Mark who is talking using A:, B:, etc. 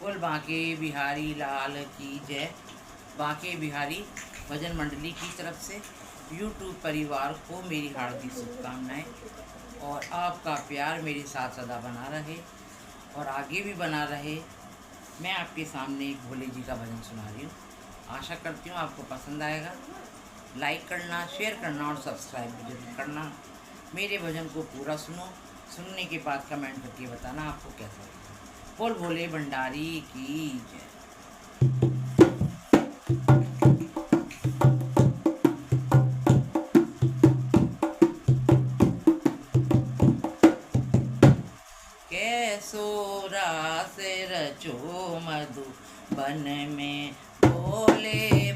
A: बोल बांके बिहारी लाल की जय। बांके बिहारी भजन मंडली की तरफ से यूट्यूब परिवार को मेरी हार्दिक शुभकामनाएं और आपका प्यार मेरे साथ सदा बना रहे और आगे भी बना रहे। मैं आपके सामने एक भोले जी का भजन सुना रही हूँ। आशा करती हूँ आपको पसंद आएगा। लाइक करना, शेयर करना और सब्सक्राइब भी जरूर करना। मेरे भजन को पूरा सुनो, सुनने के बाद कमेंट करके बताना आपको कैसा लगा। बोल भोले भंडारी की जय। कैसो रास रचो मधु बन में भोले